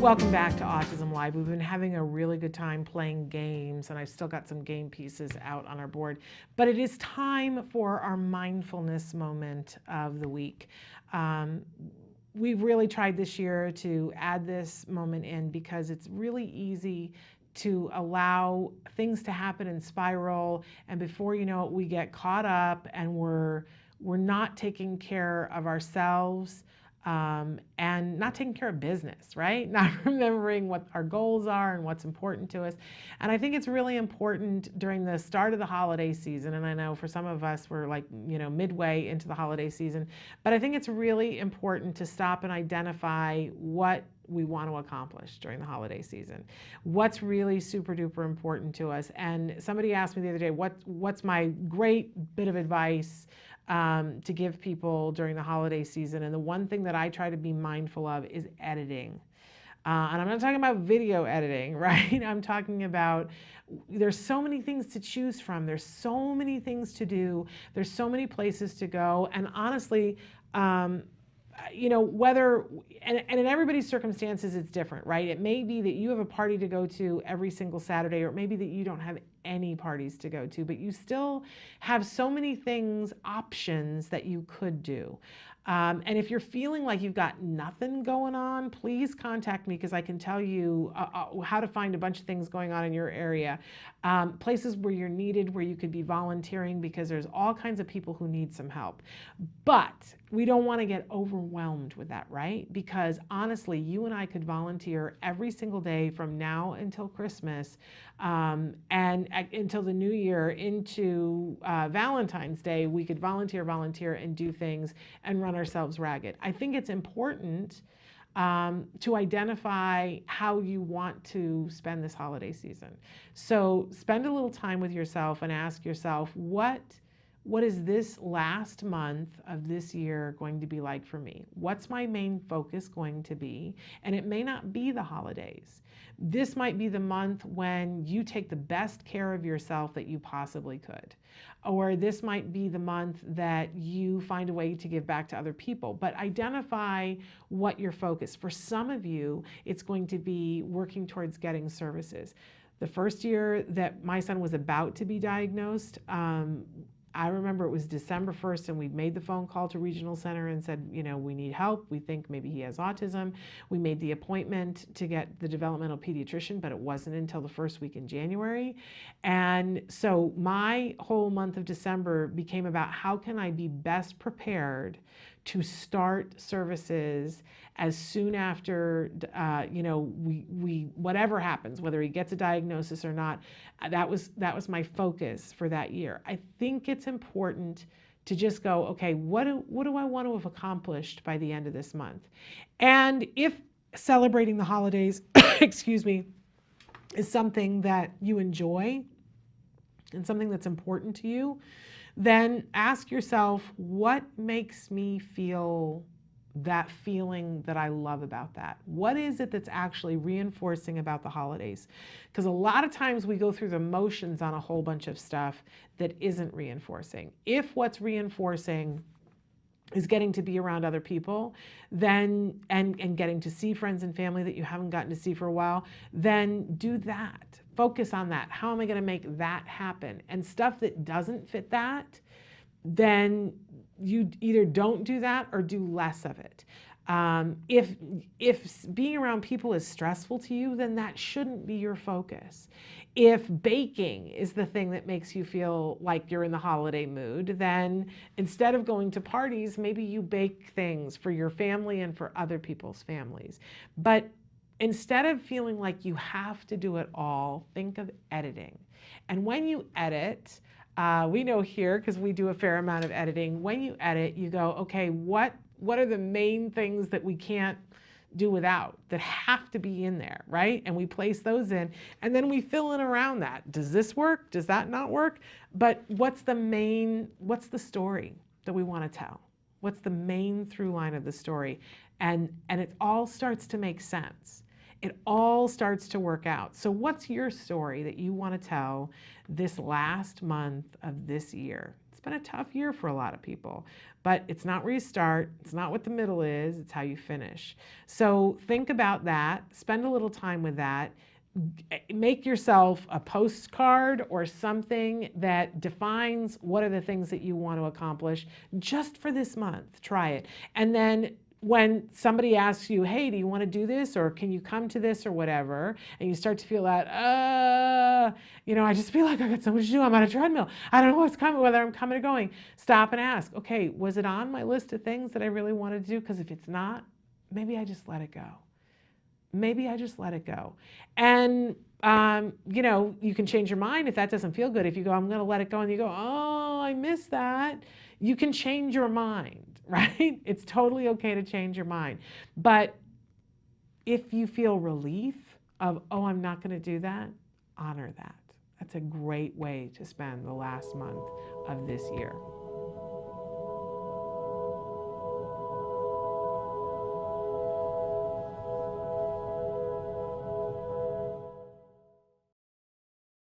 Welcome back to Autism Live. We've been having a really good time playing games, and I've still got some game pieces out on our board. But it is time for our mindfulness moment of the week. We've really tried this year to add this moment in because it's really easy to allow things to happen and spiral, and before you know it, we get caught up and we're not taking care of ourselves. And not taking care of business, right? Not remembering what our goals are and what's important to us. And I think it's really important during the start of the holiday season, and I know for some of us we're like, midway into the holiday season, but I think it's really important to stop and identify what we want to accomplish during the holiday season. What's really super duper important to us. And somebody asked me the other day, what's my great bit of advice to give people during the holiday season. And the one thing that I try to be mindful of is editing. And I'm not talking about video editing, right? I'm talking about, there's so many things to choose from. There's so many things to do. There's so many places to go. And honestly, whether, and in everybody's circumstances, it's different, right? It may be that you have a party to go to every single Saturday, or it may be that you don't have any parties to go to, but you still have so many things, options that you could do. And if you're feeling like you've got nothing going on, please contact me, because I can tell you how to find a bunch of things going on in your area. Places where you're needed, where you could be volunteering, because there's all kinds of people who need some help. But we don't want to get overwhelmed with that, right? Because honestly, you and I could volunteer every single day from now until Christmas, and until the new year, into Valentine's Day. We could volunteer and do things and run ourselves ragged. I think it's important to identify how you want to spend this holiday season. So spend a little time with yourself and ask yourself, what is this last month of this year going to be like for me? What's my main focus going to be? And it may not be the holidays. This might be the month when you take the best care of yourself that you possibly could. Or this might be the month that you find a way to give back to other people. But identify what your focus. For some of you, it's going to be working towards getting services. The first year that my son was about to be diagnosed, I remember it was December 1st, and we made the phone call to Regional Center and said, we need help. We think maybe he has autism. We made the appointment to get the developmental pediatrician, but it wasn't until the first week in January. And so my whole month of December became about, how can I be best prepared to start services as soon after, we whatever happens, whether he gets a diagnosis or not. That was my focus for that year. I think it's important to just go, okay, what do I want to have accomplished by the end of this month? And if celebrating the holidays, excuse me, is something that you enjoy and something that's important to you, then ask yourself, what makes me feel that feeling that I love about that? What is it that's actually reinforcing about the holidays? Because a lot of times we go through the motions on a whole bunch of stuff that isn't reinforcing. If what's reinforcing is getting to be around other people, then and getting to see friends and family that you haven't gotten to see for a while, then do that. Focus on that. How am I going to make that happen? And stuff that doesn't fit that, then you either don't do that or do less of it. If being around people is stressful to you, then that shouldn't be your focus. If baking is the thing that makes you feel like you're in the holiday mood, then instead of going to parties, maybe you bake things for your family and for other people's families. But instead of feeling like you have to do it all, think of editing. And when you edit, we know here, because we do a fair amount of editing, when you edit, you go, okay, what are the main things that we can't do without, that have to be in there, right? And we place those in, and then we fill in around that. Does this work? Does that not work? But what's the story that we want to tell? What's the main through line of the story? And it all starts to make sense. It all starts to work out. So what's your story that you want to tell this last month of this year? It's been a tough year for a lot of people, but it's not where you start. It's not what the middle is. It's how you finish. So think about that. Spend a little time with that. Make yourself a postcard or something that defines what are the things that you want to accomplish just for this month. Try it. And then when somebody asks you, hey, do you want to do this, or can you come to this, or whatever, and you start to feel that, I just feel like I got so much to do. I'm on a treadmill. I don't know what's coming, whether I'm coming or going. Stop and ask, okay, was it on my list of things that I really wanted to do? Because if it's not, maybe I just let it go. Maybe I just let it go. And, you can change your mind if that doesn't feel good. If you go, I'm going to let it go, and you go, oh, I miss that. You can change your mind, right? It's totally okay to change your mind. But if you feel relief of, oh, I'm not going to do that, honor that. That's a great way to spend the last month of this year.